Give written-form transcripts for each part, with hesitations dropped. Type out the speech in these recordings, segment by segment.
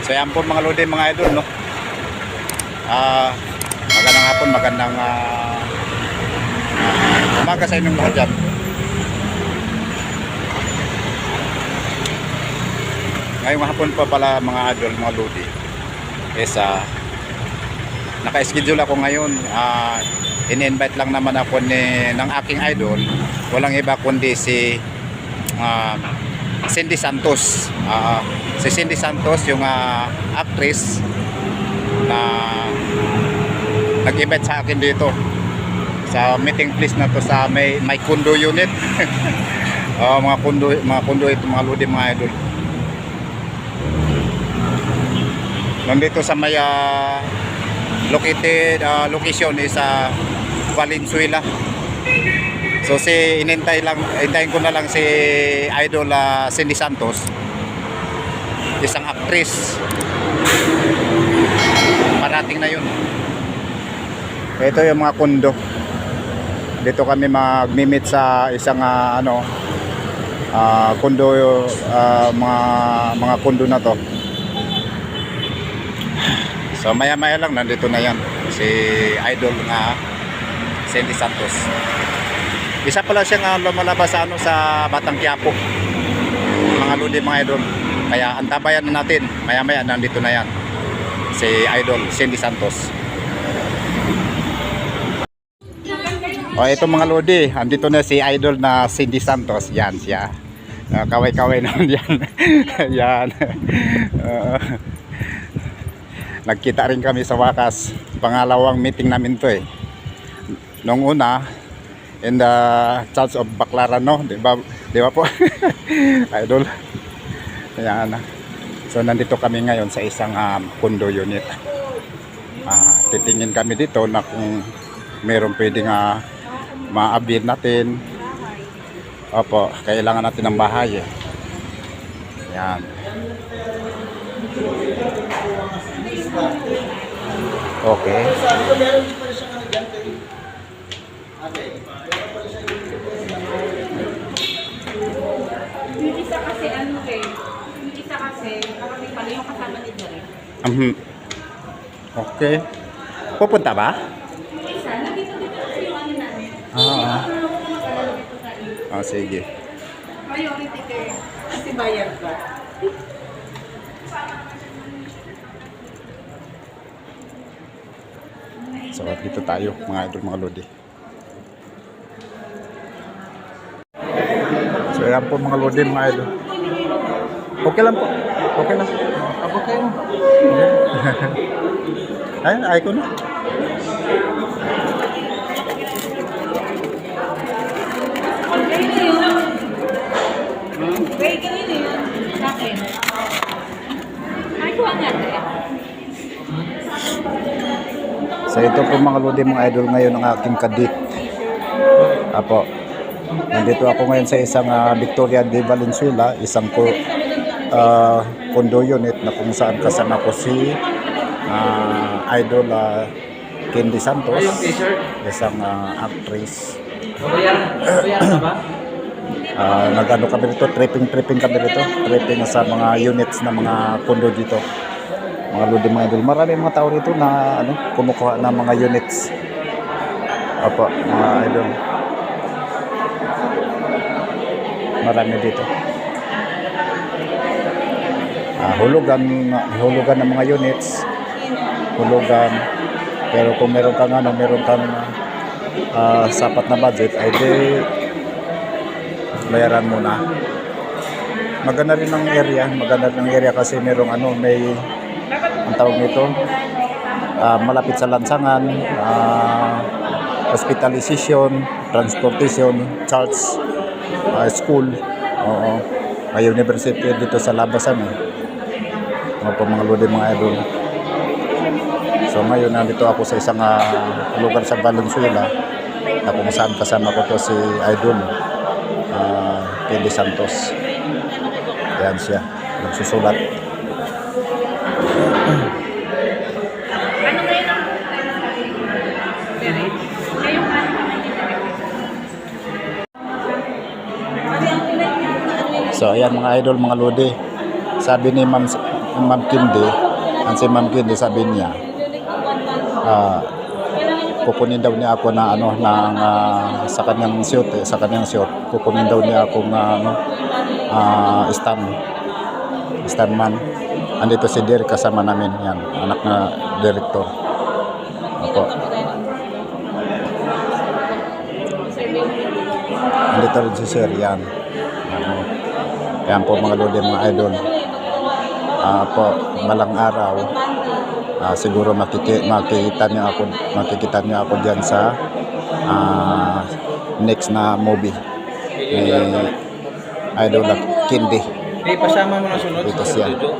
So yan po mga lodi, mga idol, no. Magandang hapon, magandang umaga sa inyong lahat dyan. Ngayong hapon pa pala mga idol, mga lodi, is naka-schedule ako ngayon. In-invite lang naman ako ng aking idol, walang iba kundi si Cindy Santos. Si Cindy Santos, yung actress na nag-invite sa akin dito sa meeting place na to sa may condo unit. Mga condo ito mga lodi, mga idol. Nandito sa may location is Valenzuela. So hintayin ko na lang si idol Cindy Santos, isang actress. Parating na yun. Ito yung mga kondo. Dito kami mag-meet sa isang kondo, mga kondo na to. So maya lang nandito na yan si idol nga Cindy Santos. Isa pala siyang lumalabas sa Batang Quiapo, mga lodi, mga idol. Kaya antabayan na natin, maya nandito na yan si idol Cindy Santos. Ito mga lodi, andito na si idol na Cindy Santos. Yan siya, kaway naman yan. Yan. Nagkita rin kami sa wakas. Pangalawang meeting namin to eh. Nung una in the Church of Baclaran, no? Di ba po? Idol. Ayan. So nandito kami ngayon sa isang condo unit. Titingin kami dito na kung mayroong pwedeng ma-update natin. Opo, kailangan natin ng bahay eh. Ayan. Okay. Yung isa kasi yung isa kasi kami pala yung kasama ni Jerry. Okay. Pupunta ba? Yung isa, nandito kasi yung ano namin. Sige. Priority kay kasi bayad ka. So dito tayo mga idol, mga lodi. So yan po mga lodi, mga idol. Okay lang po. Okay lang. Okay mo. Ay ko na. Wait, kanino yun? Sa akin. Ay, kuha nga ito. So ito po mga lodi, mga idol, ngayon ang aking kadit. Apo. Nandito ako ngayon sa isang Victoria de Valenzuela, isang condo unit na kung saan kasama ko si idol Cindy Santos, isang actress. Nagano kami dito, tripping kami dito, tripping sa mga units na mga condo dito. Mga lodi, mga idol, marami mga tao rito na kumukuha ng mga units. Opo, mga idol, marami dito. Hulugan ng mga units, hulugan. Pero kung meron kang sapat na budget, ay di bayaran muna. Maganda rin ang area, kasi merong may ang tawag nito, malapit sa lansangan, hospitalization, transportation, church, school, may university dito sa labasan mga lodi, mga idol. So ngayon nandito ako sa isang lugar sa Valenzuela na kung saan kasama ko to si idol Cindy Santos. Ayan siya, nagsusulat. So ayan mga idol, mga lodi, sabi ni Ma'am Ma'am Kindi, ang si Ma'am Kindi sabi niya, kukunin daw niya ako na ano ng sa kanyang shoot kukunin daw niya ako ng stuntman. Andito si Derek kasama namin yan, anak na director. Opo. Andito rin si Sir yan. Yan po mga lodi, mga idol. Po, malang araw. Siguro makikita niyo ako diyan sa next na movie ni Idol at Kindi. May pasama mo na sunod Dito sa siya. studio.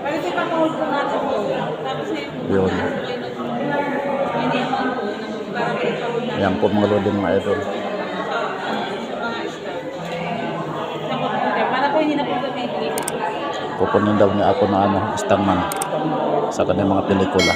Bakit ipapahol ko natin po? Tapos na yung Yun. Yan po mga lodi, mga idol. para po hindi na po gamitin. Kukunin daw niya ako na stuntman sa kanyang mga pelikula.